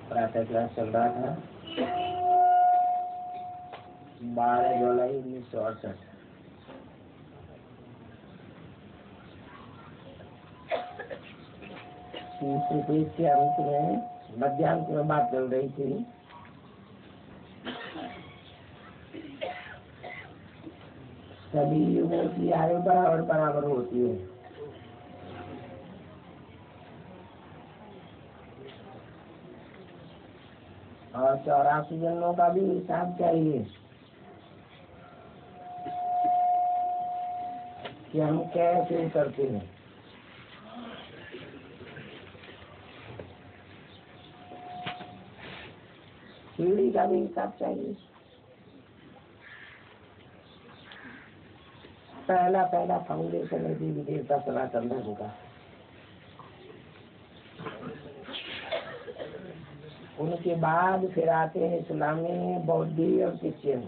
प्रातः क्लास चल रहा था 12 जुलाई 1968। तीसरे पेज के अंत में मध्यांक में बात चल रही थी। सभी युगों की आयु बराबर बराबर होती है। और 84 जन्मों का भी हिसाब चाहिए कि हम कैसे करते हैं। सीढ़ी का भी हिसाब चाहिए। पहला फाउंडेशन है देवी देवता सनातन धर्म का। उनके बाद फिर आते हैं इस्लामी, बौद्धी और क्रिश्चियन।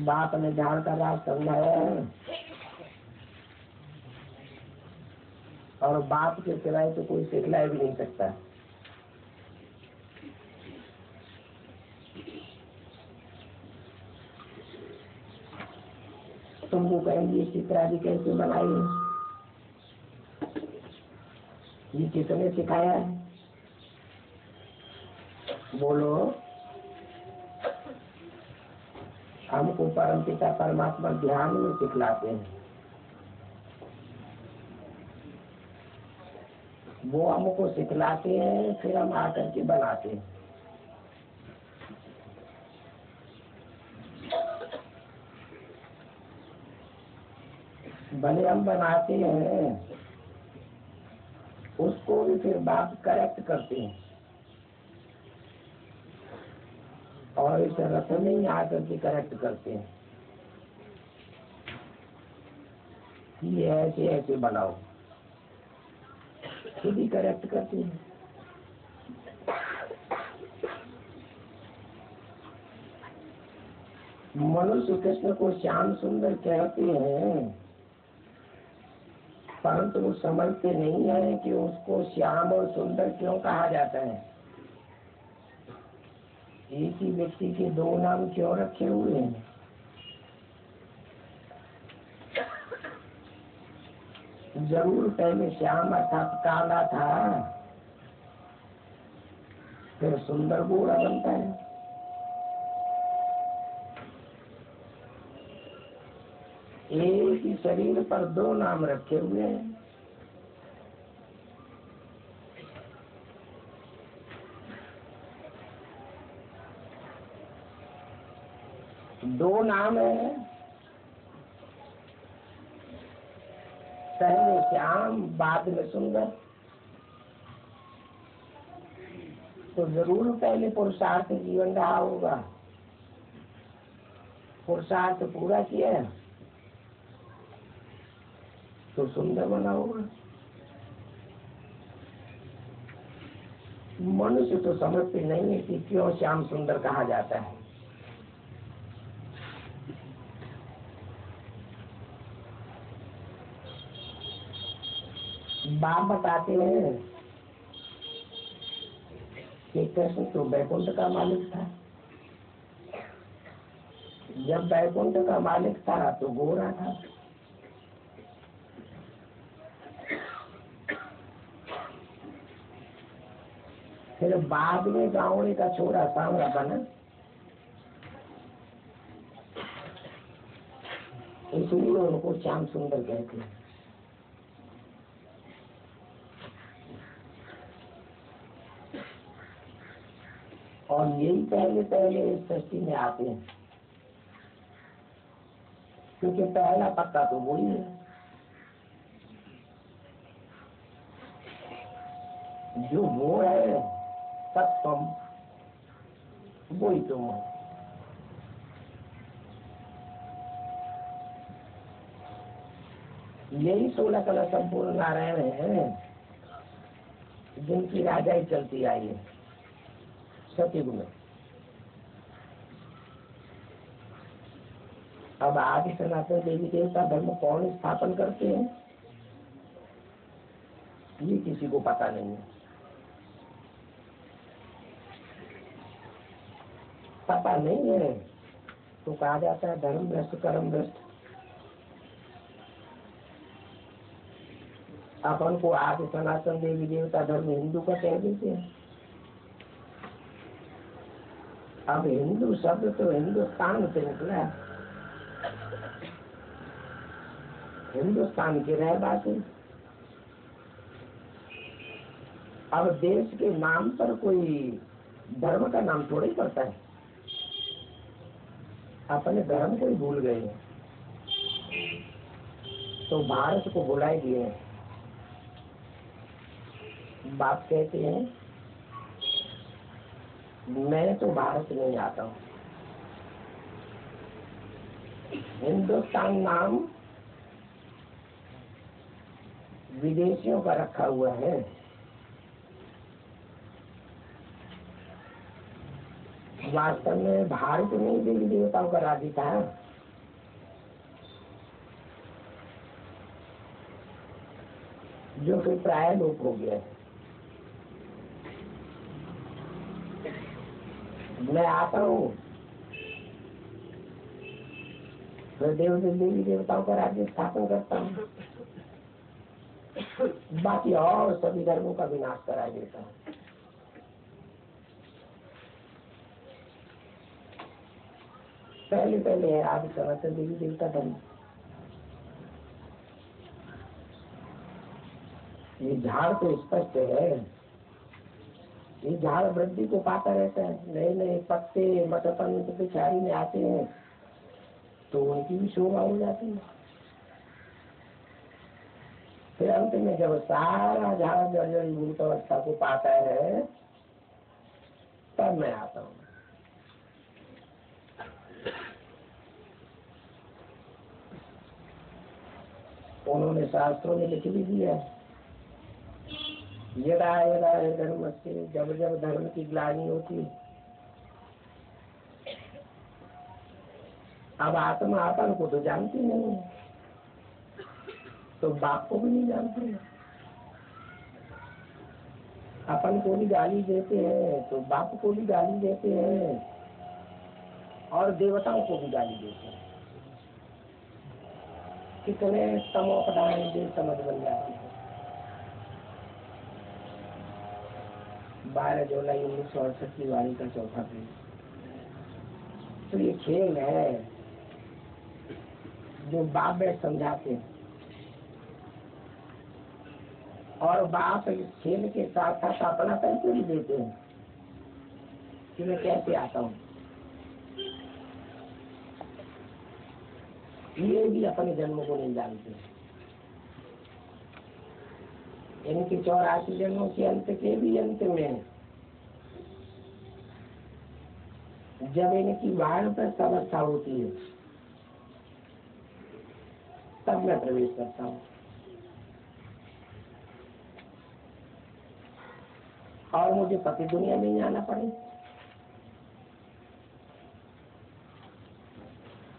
बाप ने झाड़ का राज समझाया है और बाप के सिवाय तो कोई सिखला भी नहीं सकता। तुमको कहेंगे चित्रादि कैसे बनाई, ये किसने सिखाया है? बोलो। हमको परमपिता परमात्मा ध्यान में सिखलाते हैं। वो हमको सिखलाते हैं, फिर हम आकर के बनाते हैं। भले हम बनाते हैं, उसको भी फिर बाप करेक्ट करते हैं और इस रथ में ही आकर के करेक्ट करते हैं कि ऐसे ऐसे बनाओ। खुद ही करेक्ट करते हैं। मनुष्य कृष्ण को श्याम सुंदर कहते हैं, परंतु वो समझते नहीं है कि उसको श्याम और सुंदर क्यों कहा जाता है। एक ही व्यक्ति के दो नाम क्यों रखे हुए हैं? जरूर पहले श्याम अर्थात काला था, फिर सुंदर गोरा बनता है। एक ही शरीर पर दो नाम रखे हुए हैं। दो नाम है, पहले श्याम बाद में सुंदर। तो जरूर पहले पुरुषार्थ जीवन रहा होगा, पुरुषार्थ पूरा किया तो सुंदर बना होगा। मनुष्य तो समझते नहीं है कि क्यों श्याम सुंदर कहा जाता है। बाप बताते हैं कि कृष्ण तो बैकुंठ का मालिक था। जब बैकुंठ का मालिक था तो गोरा था, फिर बाद में गाँव का छोरा सांवरा बना, इसलिए उनको श्याम सुंदर कहते हैं। और यही पहले पहले इस सृष्टि में आते हैं, क्योंकि पहला पत्ता तो वही है जो वो है सत्वम, वही तुम हो। यही 16 कला संपूर्ण नारायण है जिनकी राजाई चलती आई है सतयुग में। अब आदि सनातन देवी देवता धर्म कौन स्थापन करते हैं ये किसी को पता नहीं है। पता नहीं है तो कहा जाता है धर्म भ्रष्ट कर्म भ्रष्ट। अपन को आदि सनातन देवी देवता धर्म हिंदू का कह देते हैं। अब हिंदू शब्द तो हिंदुस्तान से निकला, हिंदुस्तान के रहवासी। अब देश के नाम पर कोई धर्म का नाम थोड़ा ही पड़ता है। अपने धर्म को ही भूल गए तो भारत को भुलाए दिए। बाप कहते हैं मैं तो भारत नहीं आता हूँ। हिंदुस्तान नाम विदेशियों का रखा हुआ है। वास्तव में भारत में देवी देवताओं का राज्य था। जो फिर प्राय लोप हो गया। मैं आता हूँ फिर देवी देवताओं का राज्य स्थापन करता हूँ, बाकी और सभी धर्मों का विनाश करा देता हूँ। पहले है आदि सनातन देवी देवता धर्म। ये झाड़ तो स्पष्ट है। ये झाड़ वृद्धि को पाता रहता है। नए नए पत्ते मटपन पिछाड़ी में आते हैं तो उनकी भी शोभा हो जाती है। फिर अंत में जब सारा झाड़ जर्जरी मूर्त अवस्था को पाता है तब मैं आता हूँ। उन्होंने शास्त्रों में लिख भी दिया यदा यदा धर्म से, जब जब धर्म की ग्लानि होती। अब आत्मा अपन को तो जानती नहीं तो बाप को भी नहीं जानती। अपन को भी गाली देते हैं तो बाप को भी गाली देते हैं और देवताओं को भी गाली देते हैं। कितने तमोपदान जो समझ बन जाती है। 12 जुलाई 1968 की वाणी का चौथा पेज। तो ये खेल है जो बाप बैठ समझाते हैं और बाप इस खेल के साथ साथ अपना परिचय भी देते हैं कि मैं कैसे आता हूँ। ये भी अपने जन्म को नहीं जानते। इनके 84 जन्मों के अंत के भी अंत में जब इनकी वानप्रस्थ अवस्था होती है तब मैं प्रवेश करता हूँ और मुझे पति दुनिया में ही आना पड़े।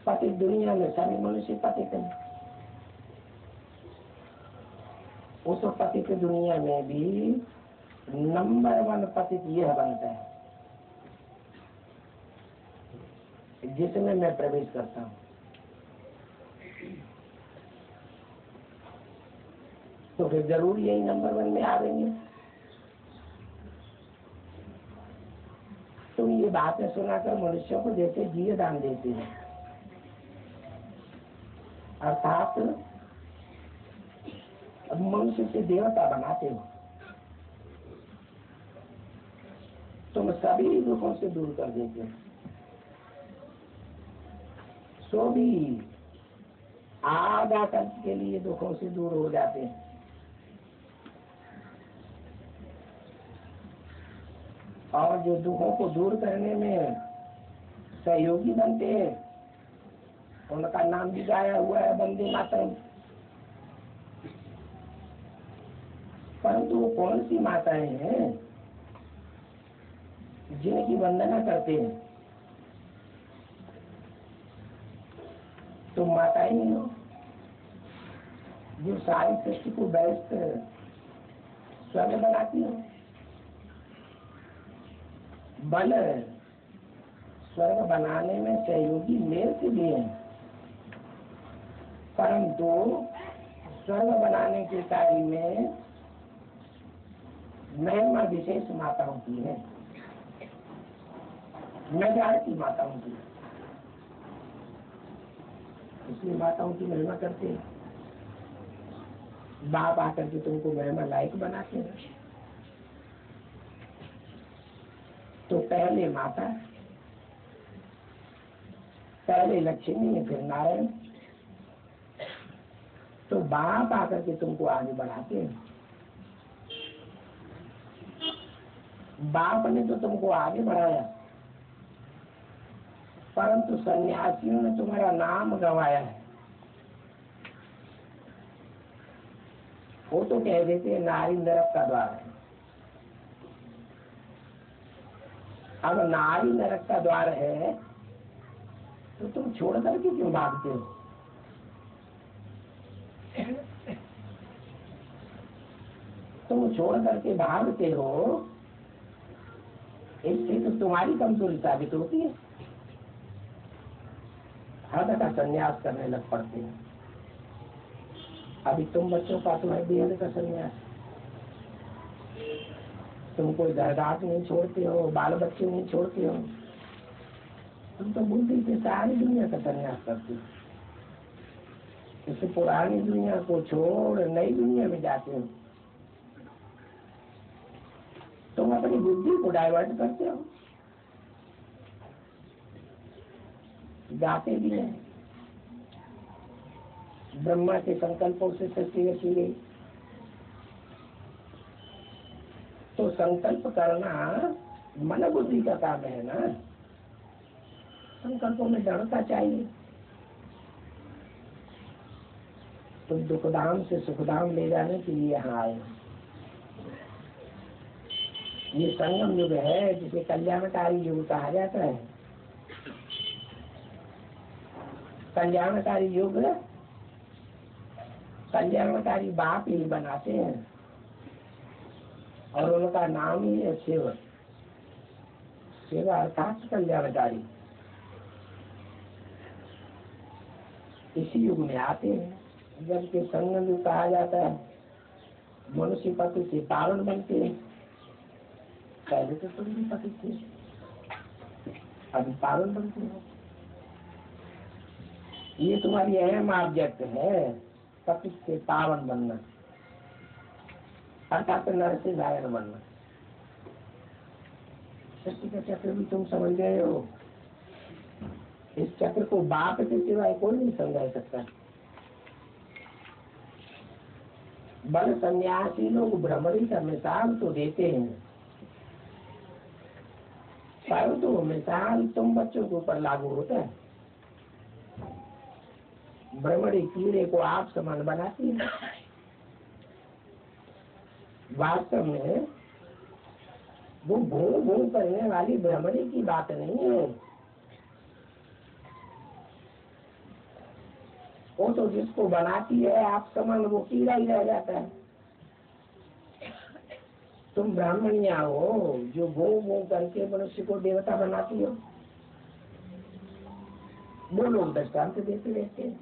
पति दुनिया में सभी मनुष्य पतित हैं। उस पतित दुनिया में भी नंबर 1 पतित यह बनता है जिसमें मैं प्रवेश करता हूँ। तो फिर जरूर यही नंबर 1 में आवेंगे। तो ये बातें सुनाकर मनुष्यों को जैसे जीव दान देते हैं, अर्थात मनुष्य से देवता बनाते हो। तुम सभी दुखों से दूर कर देते हो। सो भी आधा कल्प के लिए दुखों से दूर हो जाते हैं। और जो दुखों को दूर करने में सहयोगी बनते हैं उनका नाम भी गाया हुआ है वंदे मातरम। परंतु वो कौन सी माताएं हैं जिनकी वंदना करते हैं? तुम माता ही नहीं हो जो सारी सृष्टि को व्यस्त स्वर्ग बनाती हो। बल स्वर्ग बनाने में सहयोगी मेरे से भी है, परंतु स्वर्ग बनाने के कार्य में महिमा विशेष माताओं की है, मेजॉरिटी माताओं की। इसलिए माताओं की महिमा करते हैं। बाप आकर के तुमको महिमा लायक बनाते हैं। तो पहले माता, पहले लक्ष्मी, फिर नारायण। तो बाप आकर के तुमको आगे बढ़ाते हैं। बाप ने तो तुमको आगे बढ़ाया, परंतु सन्यासियों ने तुम्हारा नाम गंवाया है। वो तो कह देते हैं नारी नरक का द्वार है। अब नारी नरक का द्वार है तो तुम छोड़ करके क्यों भागते हो? तुम छोड़ करके भागते हो, इससे तो तुम्हारी कमजोरी साबित होती है। हद का संन्यास करने लग पड़ते हैं। अभी तुम बच्चों का तुम्हारे बेहद का संन्यास, तुम कोई दरगाह नहीं छोड़ते हो, बाल बच्चे नहीं छोड़ते हो, तुम तो बुद्धि से सारी दुनिया का संन्यास करते हो। इससे पुरानी दुनिया को छोड़ नई दुनिया में जाते हो। तुम अपनी बुद्धि को डाइवर्ट करते हो। जाते भी हैं, ब्रह्मा के संकल्पों से सृष्टि रची गई। तो संकल्प करना मन बुद्धि का काम है ना। संकल्पों में दृढ़ता चाहिए। तुम दुखधाम से सुखधाम ले जाने के लिए यहाँ आए। ये संगम युग है, जिसे कल्याणकारी युग कहा जाता है। कल्याणकारी युग कल्याणकारी बाप ही बनाते हैं और उनका नाम ही है सेवा। सेवा अर्थात कल्याणकारी। इसी युग में आते हैं जबकि संगम युग कहा जाता है। मनुष्य पति से पावन बनते हैं। पहले तो तुम भी पति थे, अभी पावन बनते हो। ये तुम्हारी अहम ऑब्जेक्ट है, पति से पावन बनना, अर्थात नर से नारायण बनना। सृष्टि का चक्र भी तुम समझ गए हो। इस चक्र को बाप के सिवाय कोई नहीं समझा सकता। बल सन्यासी लोग भ्रमरी का मिसाल तो देते हैं, परंतु तो मिसाल तुम बच्चों के ऊपर लागू होता है। भ्रमरी कीड़े को आप समान बनाती है। वास्तव में वो घूम घूम करने वाली भ्रमरी की बात नहीं है। वो तो जिसको बनाती है आप समान, वो कीड़ा ही रह जाता है। तुम ब्राह्मणिया हो जो घूम घूम करके मनुष्य को देवता बनाती हो। वो लोग दृष्टांत देते रहते हैं,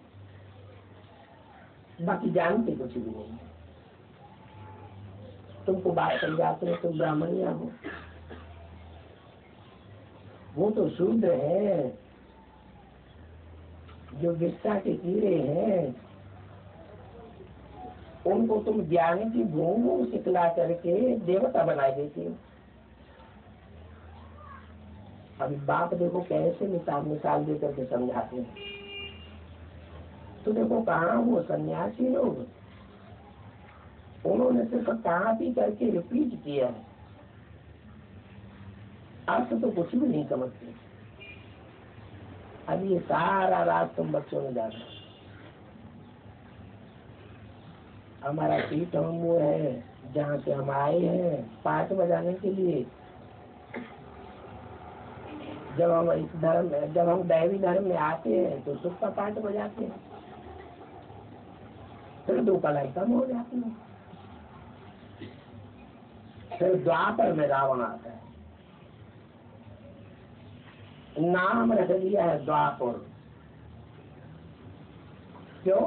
बाकी जानते कुछ भी नहीं। तुमको बात समझाते हो, तुम ब्राह्मणिया हो। वो तो शूद्र है जो विष्ठा के कीड़े हैं। उनको तुम ज्ञान की भूमि सिखला करके देवता बना देते हो। अभी बाप देखो कैसे मिसाल दे करके समझाते हैं। तो देखो कहाँ वो सन्यासी लोग, उन्होंने सिर्फ कॉपी करके रिपीट किया है, अर्थ तो कुछ भी नहीं समझते। अब ये सारा रात तुम बच्चों ने जाना। हमारा सीट हम वो है जहाँ से हम आए हैं पाठ बजाने के लिए। जब हम इस धर्म में, जब हम दैवी धर्म में आते हैं तो सुख का पाठ बजाते हैं, फिर दो कलाई कम हो जाती है। फिर द्वापर में रावण आता है, नाम रख दिया है द्वापर। क्यों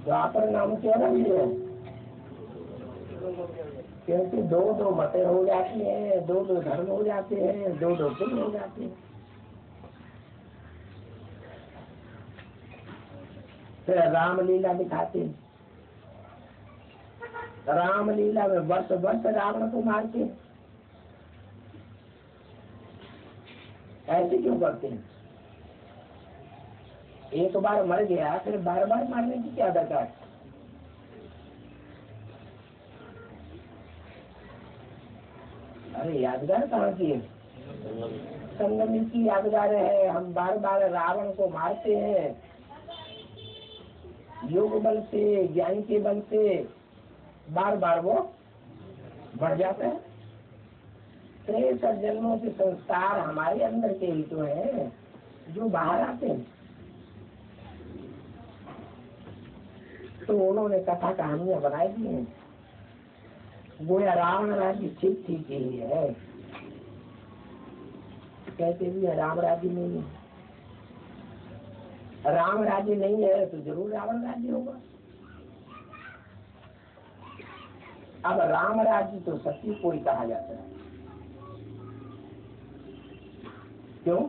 द्वापर नाम क्यों रख दिया? क्योंकि दो दो मतें हो जाती हैं, दो दो धर्म हो जाते हैं, दो दो कुल हो जाते हैं। फिर रामलीला दिखाते हैं, रामलीला में वर्ष वर्ष रावण को मारते हैं। ऐसे क्यों करते हैं? एक बार मर गया फिर बार बार मारने की क्या दरकार? अरे यादगार कहाँ की है? संगम की यादगार है। हम बार बार रावण को मारते हैं, योग बल से, ज्ञान के बल से बार बार वो बढ़ जाता है। 63 जन्मों के संस्कार हमारे अंदर के ही तो है जो बाहर आते हैं। तो उन्होंने कथा कहानियां बनाई दी हैं, गोया रावण राज्य ठीक ठीक ही है। कहते भी है राम राज्य नहीं है, राम राज्य नहीं है तो जरूर रावण राज्य होगा। अब राम राज्य तो सत्य को ही कहा जाता है। क्यों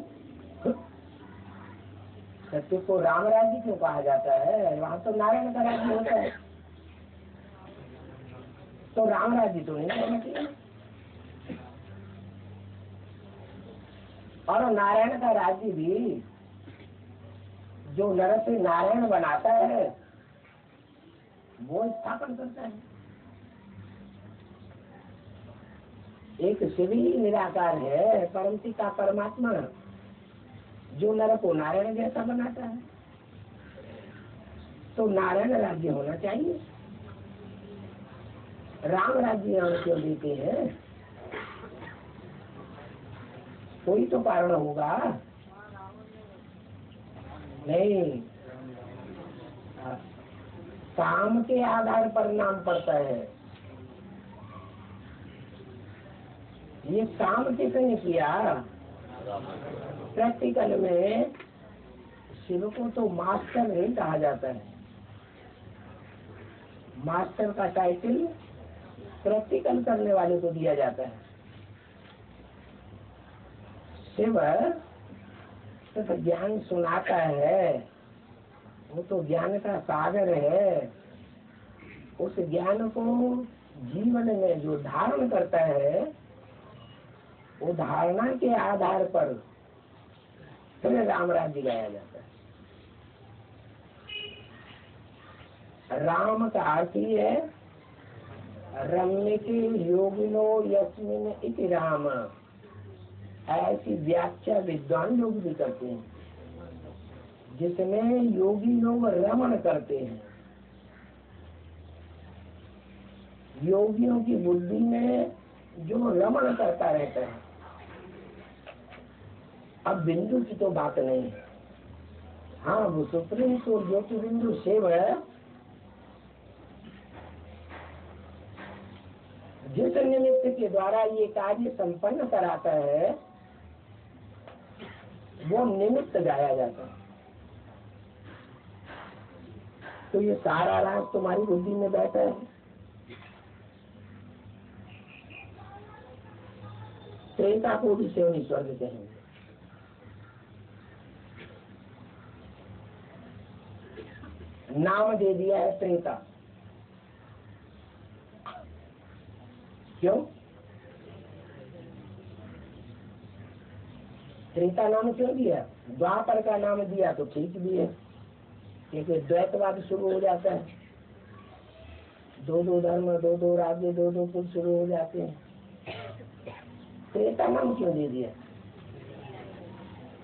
सत्य को राम राज्य क्यों कहा जाता है? वहां तो नारायण का राज्य होता है, तो राम राज्य तो नहीं कहना चाहिए। और नारायण का राज्य भी जो नर से नारायण बनाता है वो स्थापन करता है। एक शिव ही निराकार है, परम पिता परमात्मा, जो नर को नारायण जैसा बनाता है। तो नारायण राज्य होना चाहिए, राम राज्य यहाँ क्यों देते हैं? कोई तो कारण होगा। नहीं, काम के आधार पर नाम पड़ता है। ये काम किसने किया? प्रैक्टिकल में शिव को तो मास्टर नहीं कहा जाता है। मास्टर का टाइटल प्रैक्टिकल करने वाले को दिया जाता है। शिव सिर्फ ज्ञान सुनाता है, वो तो ज्ञान का सागर है। उस ज्ञान को जीवन में जो धारण करता है, वो धारणा के आधार पर फिर राम राज्य गाया जाता है। राम का अर्थ ही है रमने के योगिनो यस्मिन इति राम। ऐसी व्याख्या विद्वान लोग भी करते हैं, जिसमें योगी लोग रमण करते हैं। योगियों की बुद्धि में जो रमण करता रहता है। अब बिंदु की तो बात नहीं है। हाँ, वो सुप्रीम तो ज्योति बिंदु शिव है। जिस निमित्त के द्वारा ये कार्य संपन्न कराता है, वो निमित्त गाया जाता है। तो ये सारा राज तुम्हारी बुद्धि में बैठा है। त्रेता को भी सेवनी स्वर्ग कहेंगे। नाम दे दिया है त्रेता। क्यों त्रेता नाम क्यों दिया? द्वापर का नाम दिया तो ठीक भी है, क्योंकि द्वैतवाद शुरू हो जाता है। दो दो धर्म, दो दो राज्य, दो दो कुल शुरू हो जाते हैं। त्रेता नाम क्यों दे दिया?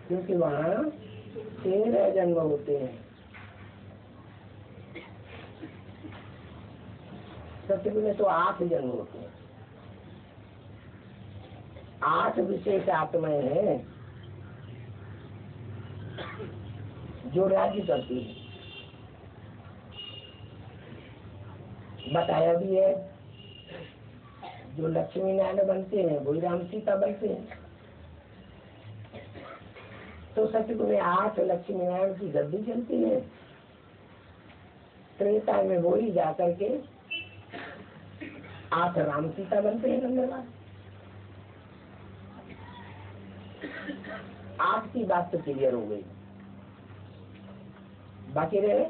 क्योंकि वहाँ 13 जन्म होते हैं। सतयुग में तो 8 जन्म होते हैं। 8 विशेष आत्माएं हैं जो राज्य करती है। बताया भी है, जो लक्ष्मी नारायण बनते हैं वही राम सीता बनते हैं। तो सतयुग में 8 लक्ष्मी नारायण की गद्दी चलती है, त्रेता में वही जाकर के 8 राम सीता बनते हैं। धन्यवाद। 8 की बात तो क्लियर हो गई। बाकी रहे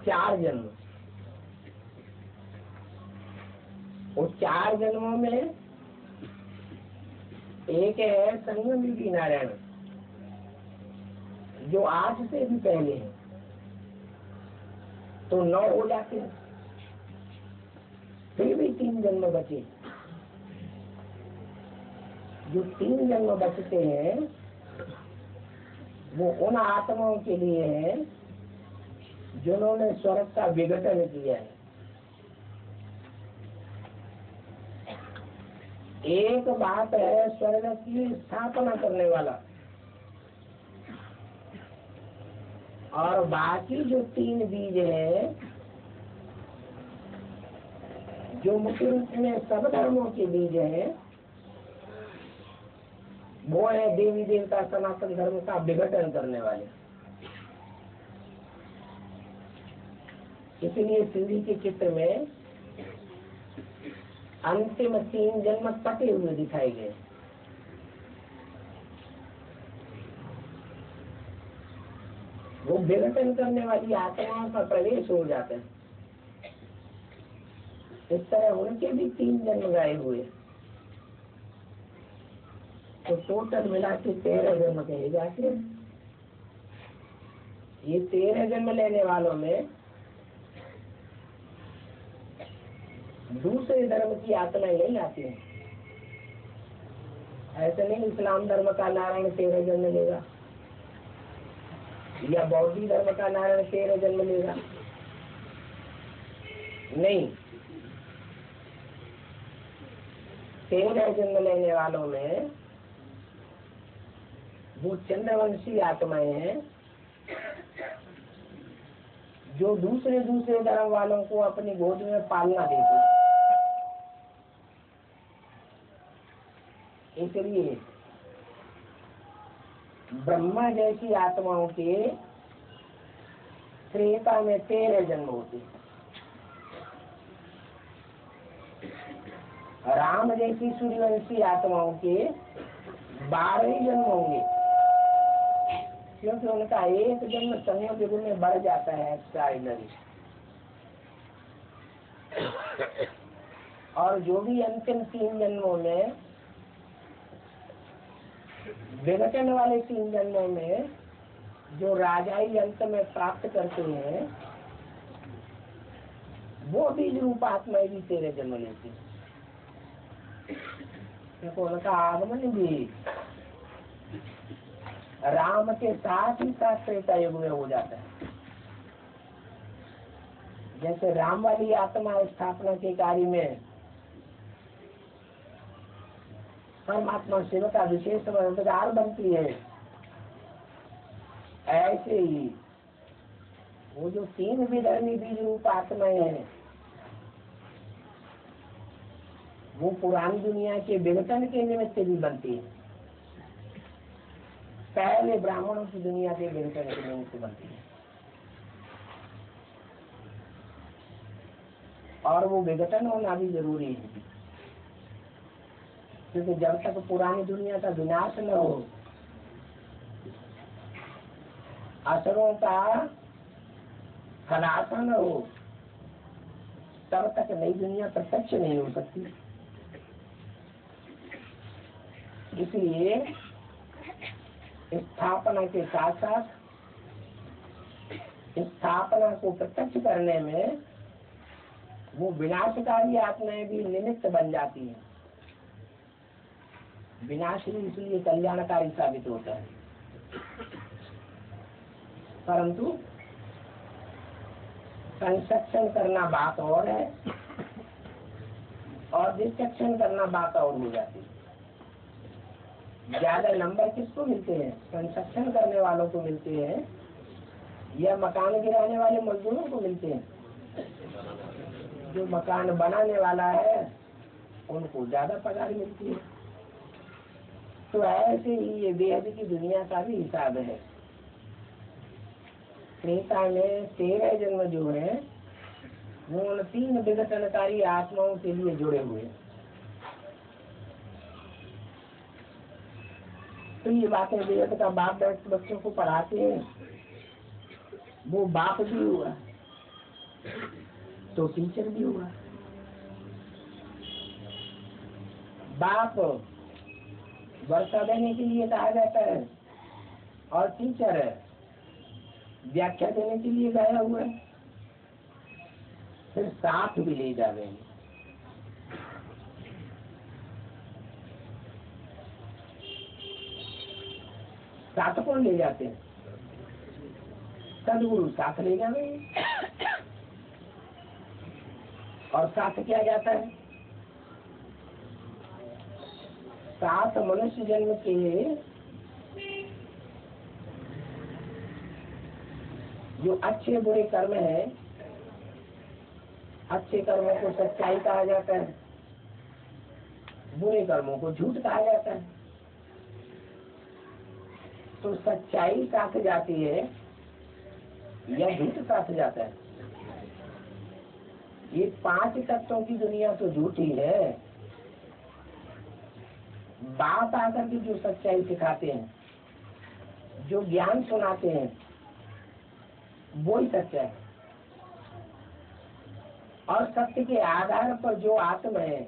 4 जन्म। उस 4 जन्मों में एक है संगम युगी नारायण, जो 8 से भी पहले है, तो 9 हो जाते हैं। फिर भी 3 जन्म बचे। जो 3 जन्म बचते हैं वो उन आत्माओं के लिए है जिन्होंने स्वर्ग का विघटन किया है। एक बात है स्वर्ग की स्थापना करने वाला, और बाकी जो 3 बीज है जो मुख्य रूप में सब धर्मों के बीज है, वो है देवी देवता सनातन धर्म का विघटन करने वाले। इसलिए सीढ़ी के चित्र में अंतिम 3 जन्म कटे हुए दिखाए गए। वो विघटन करने वाली आत्माओं का प्रवेश हो जाता है। इस तरह उनके भी 3 जन्म गए हुए, तो टोटल मिला के 13 जन्म कहे जाते हैं। ये 13 जन्म लेने वालों में दूसरे धर्म की आत्माएं नहीं आती हैं। ऐसे नहीं इस्लाम धर्म का नारायण 13 जन्म लेगा, या बौद्ध धर्म का नारायण 13 जन्म लेगा, नहीं। 13 जन्म लेने वालों में वो चंद्रवंशी आत्माएं हैं जो दूसरे धर्म वालों को अपनी गोद में पालना देते हैं। इसलिए ब्रह्मा जैसी आत्माओं के त्रेता में 13 जन्म होते हैं। राम जैसी सूर्यवंशी आत्माओं के 12 ही जन्म होंगे, क्योंकि उनका एक जन्म संयोग युग में बढ़ जाता है एक्स्ट्राऑर्डिनरी। और जो भी अंतिम 3 जन्मों में विघटन वाले 3 जन्मों में जो राजाई अंत में प्राप्त करते हैं, वो बीज रूप आत्माएं भी 13 जन्म लेती हैं। देखो उनका आगमन भी राम के साथ ही साथ त्रेता युग में हो जाता है। जैसे राम वाली आत्मा स्थापना के कार्य में परमात्मा शिव का विशेष मददगार बनती है, ऐसे ही वो जो 3 विधर्मी बीज रूप आत्माएं हैं, वो पुरानी दुनिया के विघटन के निमित्त भी बनती है। पहले ब्राह्मणों की दुनिया के विघटन के निमित्त बनती है, और वो विघटन होना भी जरूरी है, क्योंकि जब तक पुरानी दुनिया का विनाश न हो, असुरों का खलासा न हो, तब तक नई दुनिया प्रत्यक्ष नहीं हो सकती। इसलिए स्थापना के साथ साथ स्थापना को प्रत्यक्ष करने में वो विनाशकारी आत्माएं भी निमित्त बन जाती हैं। विनाश ही इसलिए कल्याणकारी साबित होता है, परंतु कंस्ट्रक्शन करना बात और है, और डिस्ट्रक्शन करना बात और हो जाती है। ज्यादा नंबर किसको मिलते हैं? कंस्ट्रक्शन करने वालों को मिलते हैं या मकान गिराने वाले मजदूरों को मिलते हैं? जो मकान बनाने वाला है उनको ज्यादा पगार मिलती है। तो ऐसे ही ये बेहद की दुनिया का भी हिसाब है। त्रेता में 13 जन्म जो है वो उन 3 विघटनकारी आत्माओं के लिए जुड़े हुए हैं। तो ये बातें वेद का बाप बच्चों को पढ़ाते हैं। वो बाप भी हुआ तो टीचर भी हुआ। बाप वर्षा देने के लिए कहा जाता है और टीचर व्याख्या देने के लिए गया हुआ है। फिर साथ भी ले जावे। साथ कौन ले जाते हैं? सदगुरु साथ ले जावे। और साथ क्या जाता है? साथ मनुष्य जन्म के जो अच्छे बुरे कर्म है, अच्छे कर्मों को सच्चाई कहा जाता है, बुरे कर्मों को झूठ कहा जाता है। तो सच्चाई साथ जाती है या झूठ साथ जाता है? ये 5 तत्वों की दुनिया तो झूठी है। बाप आकर के जो सच्चाई सिखाते हैं, जो ज्ञान सुनाते हैं, वो ही सच्चा है। और सत्य के आधार पर जो आत्मा है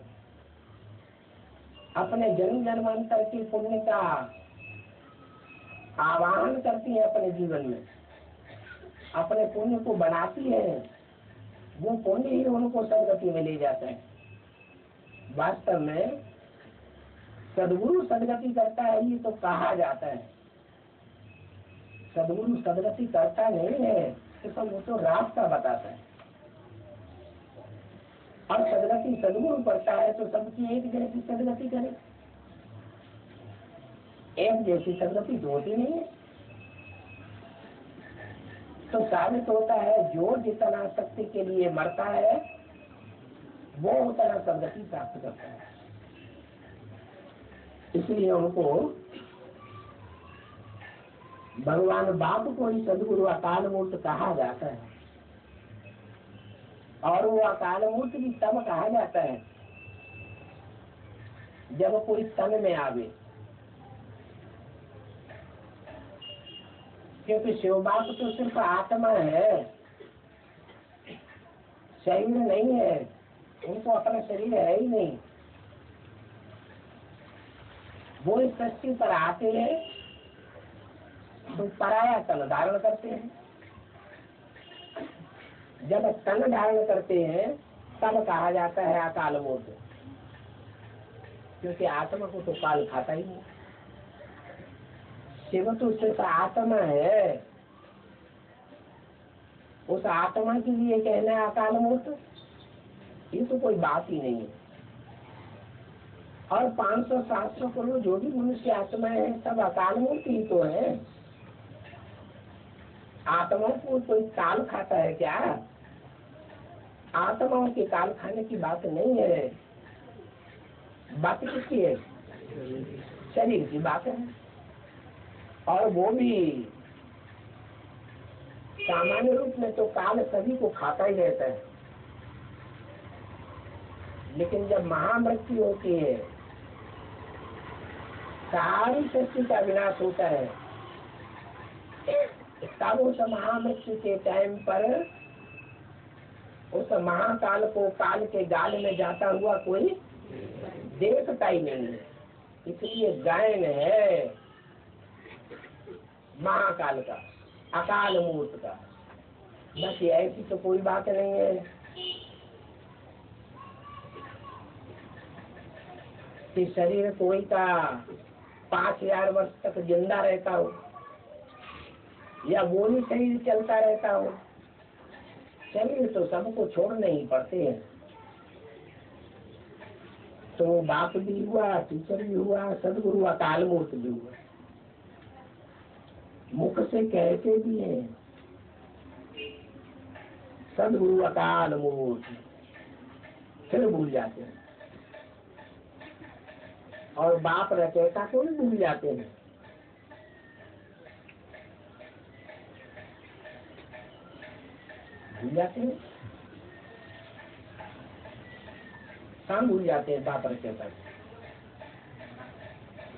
अपने जन्म जन्मांतर के पुण्य का आवाहन करती है, अपने जीवन में अपने पुण्य को बनाती है, वो पुण्य ही उनको सदगति में ले जाता है। वास्तव में सदगुरु सदगति करता है ये तो कहा जाता है। सदगुरु सदगति करता नहीं है, तो सब वो तो रास्ता बताता है। और सदगति सदगुरु करता है तो सबकी एक जैसी सदगति करे। एक जैसी सदगति तो होती नहीं है। तो साबित होता है जो जितना शक्ति के लिए मरता है वो उतना सदगति प्राप्त करता है। इसलिए उनको भगवान बाप को ही सदगुरु अकाल मूर्त कहा जाता है। और वो अकाल मूर्त भी तब कहा जाता है जब कोई तन में आवे, क्योंकि शिव बाप तो सिर्फ आत्मा है, शरीर नहीं है। उनको अपना शरीर है ही नहीं। वो इस सृष्टि पर आते हैं तो पराया तन धारण करते हैं। जब तन धारण करते हैं तब कहा जाता है अकाल मूर्त, क्योंकि आत्मा को तो काल खाता ही नहीं। शिव तो सिर्फ आत्मा है, उस आत्मा के लिए कहना है अकाल मूर्त, ये तो कोई बात ही नहीं है। और 500-700 करोड़ जो भी मनुष्य आत्मा है सब अकाल मूर्त ही तो है। आत्मा को कोई काल खाता है क्या? आत्माओं के काल खाने की बात नहीं है। बात किसकी है? शरीर की बात है। और वो भी सामान्य रूप में तो काल सभी को खाता ही रहता है, लेकिन जब महामृत्यु होती है, सारी सृष्टि का विनाश होता है, तब उस महामृत्यु के टाइम पर उस महाकाल को काल के गाल में जाता हुआ कोई देखता ही नहीं है। इसलिए गायन है महाकाल का, अकाल मूर्त का। बस ऐसी तो कोई बात नहीं है कि शरीर कोई का 5000 वर्ष तक जिंदा रहता हो या वो ही शरीर चलता रहता हो। शरीर तो सबको छोड़ने ही पड़ते हैं। तो वो बाप भी हुआ, टीचर भी हुआ, सदगुरु अकाल मूर्त भी हुआ। मुख से कहते भी हैं सदगुरु अकाल मूर्त, फिर भूल जाते हैं। और बाप रचयिता को भी भूल जाते हैं। भूल जाते हैं, कहाँ भूल जाते हैं बाप रचयिता।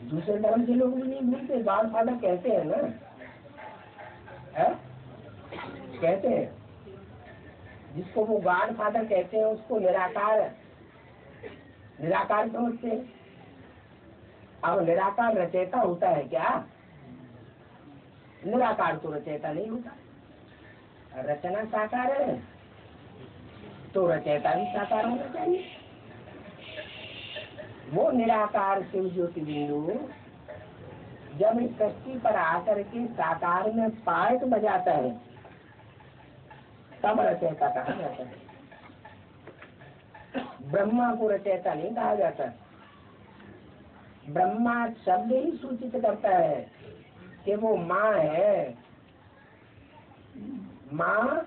दूसरे धर्म के लोग भी नहीं भूलते, गॉड फादर कहते हैं ना, है? कहते हैं। जिसको वो गॉड फादर कहते हैं उसको निराकार समझते हैं। अब निराकार रचयिता होता है क्या? निराकार तो रचयिता नहीं होता। रचना साकार है तो रचयिता भी साकार होना चाहिए। वो निराकार शिव ज्योति बिंदु जब इस सृष्टि पर आकर के साकार में पार्ट बजाता है तब रचयिता कहा जाता है। ब्रह्मा को रचयिता नहीं कहा जाता। ब्रह्मा शब्द ही सूचित करता है कि वो माँ है। माँ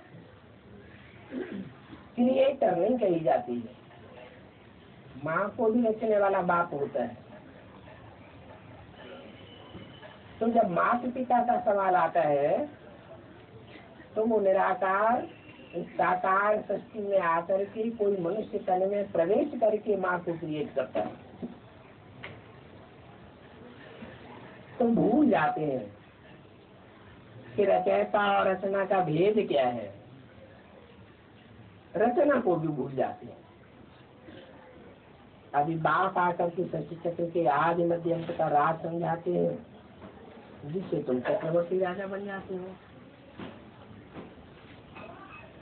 क्रिएटर नहीं कही जाती है। माँ को भी रचने वाला बाप होता है। तो जब माता पिता का सवाल आता है तो वो निराकार इस साकार सृष्टि में आकर के कोई मनुष्य तन में प्रवेश करके माँ को क्रिएट करता है। तो भूल जाते हैं कि रचयिता और रचना का भेद क्या है। रचना को भी भूल जाते हैं। अभी बाप आकर के सृष्टि चक्र के आदि मध्य अंत का राज समझाते हैं, जिससे तुम चक्रवर्ती राजा बन जाते हो।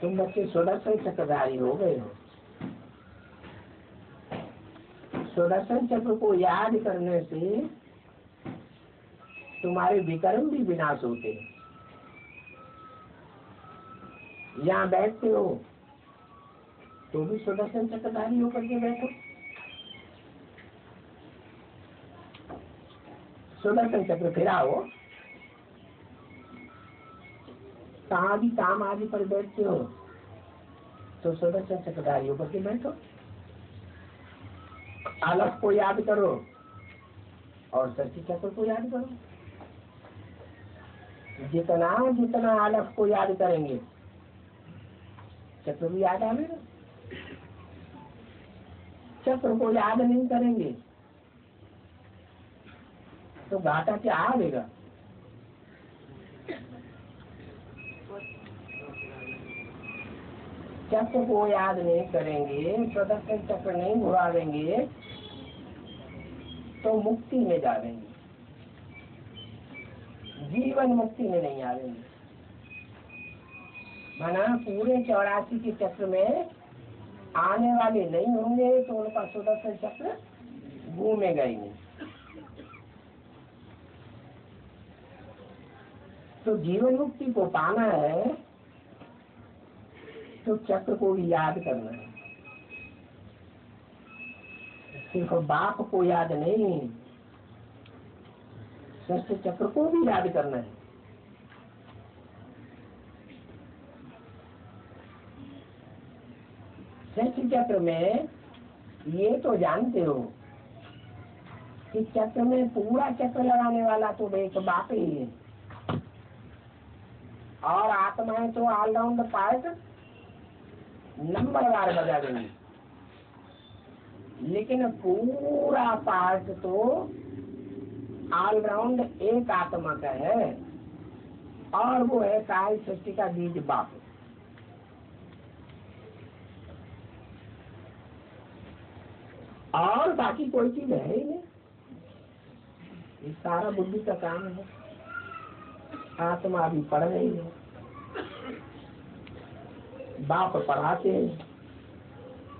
तुम बच्चे सुदर्शन चक्रधारी हो गए हो। सुदर्शन चक्र को याद करने से तुम्हारे विकर्म भी विनाश होते हैं। यहाँ बैठते हो तो भी सुदर्शन चक्रधारी होकर के बैठो। सुदर्शन चक्र फिराओ। कहाँ भी काम आदि पर बैठते हो तो सुदर्शन चक्रधारी होकर के बैठो। आलस को याद करो और सृष्टि चक्र को याद करो। जितना आलस को याद करेंगे चक्र भी याद आएगा। चक्र को याद नहीं करेंगे तो घाटा क्या आएगा। चक्र को याद नहीं करेंगे, सुदर्शन चक्र नहीं घुरावेंगे तो मुक्ति में जाएंगे, जीवन मुक्ति में नहीं आएंगे। माना पूरे 84 के चक्र में आने वाले नहीं होंगे तो उनका सुदर्शन चक्र घूमेगा ही नहीं। तो जीवन मुक्ति को पाना है तो चक्र को भी याद करना है। सिर्फ बाप को याद नहीं, सृष्टि चक्र को भी याद करना है। सृष्टि चक्र में ये तो जानते हो कि चक्र में पूरा चक्र लगाने वाला तो एक बाप ही है और आत्माएं तो ऑलराउंड पार्ट नंबरवार बजा देंगी, लेकिन पूरा पार्ट तो ऑलराउंड एक आत्मा का है और वो है सारी सृष्टि का बीज बाप। और बाकी कोई चीज है ही नहीं। ये सारा बुद्धि का काम है। आत्मा भी पढ़ रही है, बाप पढ़ाते हैं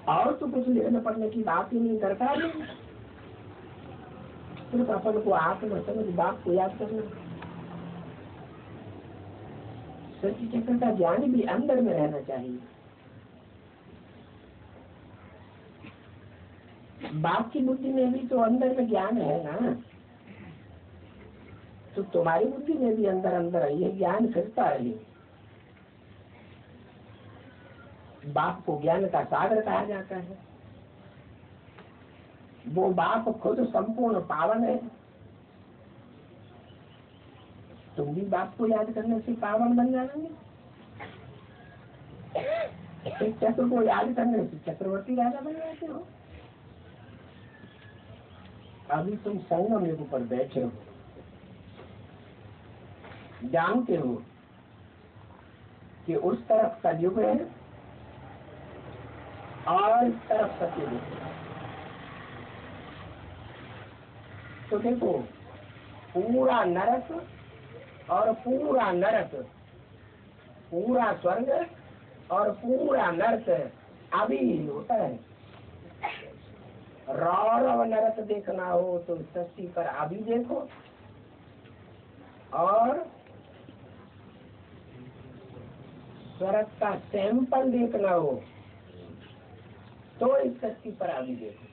और तो कुछ लेने पढ़ने की बात ही नहीं, दरकार नहीं। सिर्फ अपन को आत्मा समझ बाप को याद करना। सृष्टि चक्र का ज्ञान भी अंदर में रहना चाहिए। बाप की बुद्धि में भी तो अंदर में ज्ञान है ना, तो तुम्हारी बुद्धि में भी अंदर अंदर ये ज्ञान फिरता है। बाप को ज्ञान का सागर कहा जाता है। वो बाप खुद संपूर्ण पावन है। तुम भी बाप को याद करने से पावन बन जाएंगे। चक्र को याद करने से चक्रवर्ती राजा बन जाते हो। अभी तुम संगम युग पर बैठे हो, जानते हो कि उस तरफ का युग है और इस तरफ सत्य युग है। तो देखो, पूरा नरक और पूरा नरक, पूरा स्वर्ग और पूरा नरक अभी होता है। रौरव नरक देखना हो तो सृष्टि पर अभी देखो, और स्वर्ग का सैंपल देखना हो तो इस सृष्टि पर अभी देखो।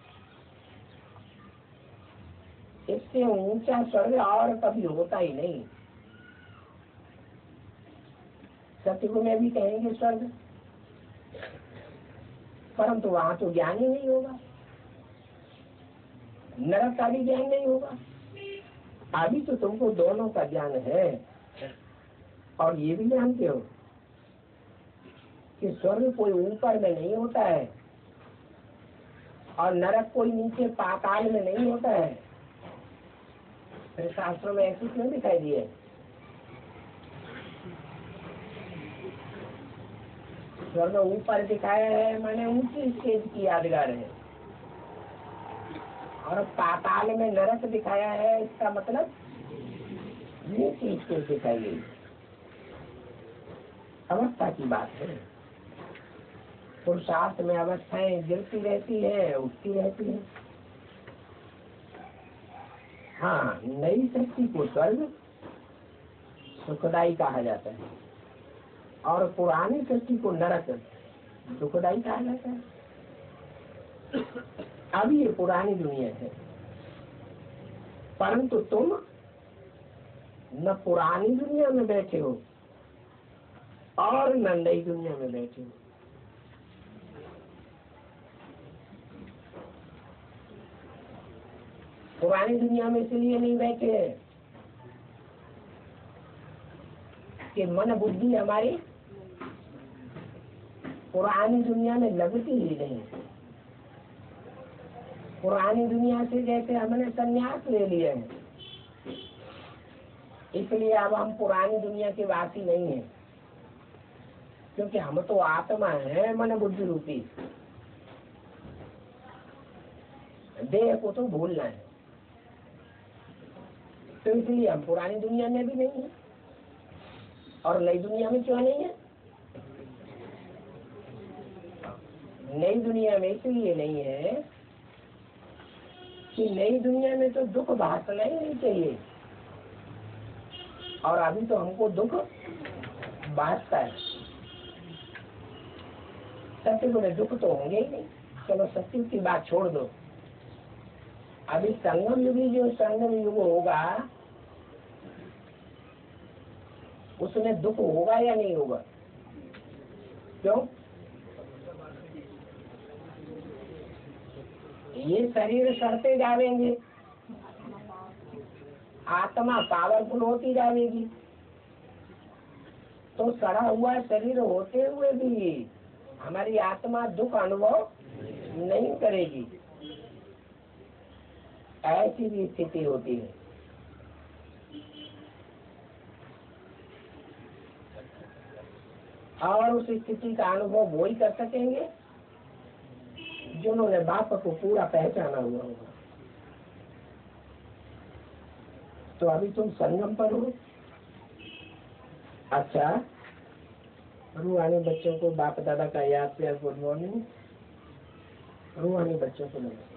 इससे ऊंचा स्वर्ग और कभी होता ही नहीं। सतयुग में भी कहेंगे स्वर्ग, परंतु वहां तो ज्ञान ही नहीं होगा, नरक का भी ज्ञान नहीं होगा। अभी तो तुमको दोनों का ज्ञान है, और ये भी जानते हो कि स्वर्ग कोई ऊपर में नहीं होता है और नरक कोई नीचे पाताल में नहीं होता है। फिर शास्त्रों में ऐसी क्यों दिखाई दी है? स्वर्ग ऊपर दिखाया है माने ऊंची स्टेज की यादगार है, और पाताल में नरक दिखाया है इसका मतलब नीची स्टेज दिखाई गई। अवस्था की बात है। पुरुषार्थ में अवस्थाएं गिरती रहती है, उठती रहती है। हाँ, नई सृष्टि को स्वर्ग सुखदायी कहा जाता है और पुरानी सृष्टि को नरक दुखदायी कहा जाता है। अभी ये पुरानी दुनिया है, परंतु तुम न पुरानी दुनिया में बैठे हो और न नई दुनिया में बैठे हो। पुरानी दुनिया में इसलिए नहीं बैठे कि मन बुद्धि हमारी पुरानी दुनिया में लगती ही नहीं। पुरानी दुनिया से जैसे हमने संन्यास ले लिया है, इसलिए अब हम पुरानी दुनिया के वासी नहीं हैं, क्योंकि हम तो आत्मा है मन बुद्धि रूपी। देह को तो भूलना है, तो इसलिए हम पुरानी दुनिया में भी नहीं है। और नई दुनिया में क्यों नहीं है? नई दुनिया में इसलिए नहीं है कि नई दुनिया में तो दुख भासना ही नहीं चाहिए, और अभी तो हमको दुख भासता है। सत्युग में दुख तो होंगे ही नहीं। चलो सत्युग की बात छोड़ दो, अभी संगम युगी जो संगम युग होगा उसमें दुख होगा या नहीं होगा? क्यों? ये शरीर सड़ते जाएंगे, आत्मा पावरफुल होती जाएगी, तो सड़ा हुआ शरीर होते हुए भी हमारी आत्मा दुख अनुभव नहीं करेगी। ऐसी भी स्थिति होती है। और उस स्थिति का अनुभव वो ही कर सकेंगे जिन्होंने बाप को पूरा पहचाना हुआ होगा। तो अभी तुम संगम पर हो। अच्छा, रूहानी बच्चों को बाप दादा का याद प्यार गुड मॉर्निंग। रूहानी बच्चों को नमस्कार।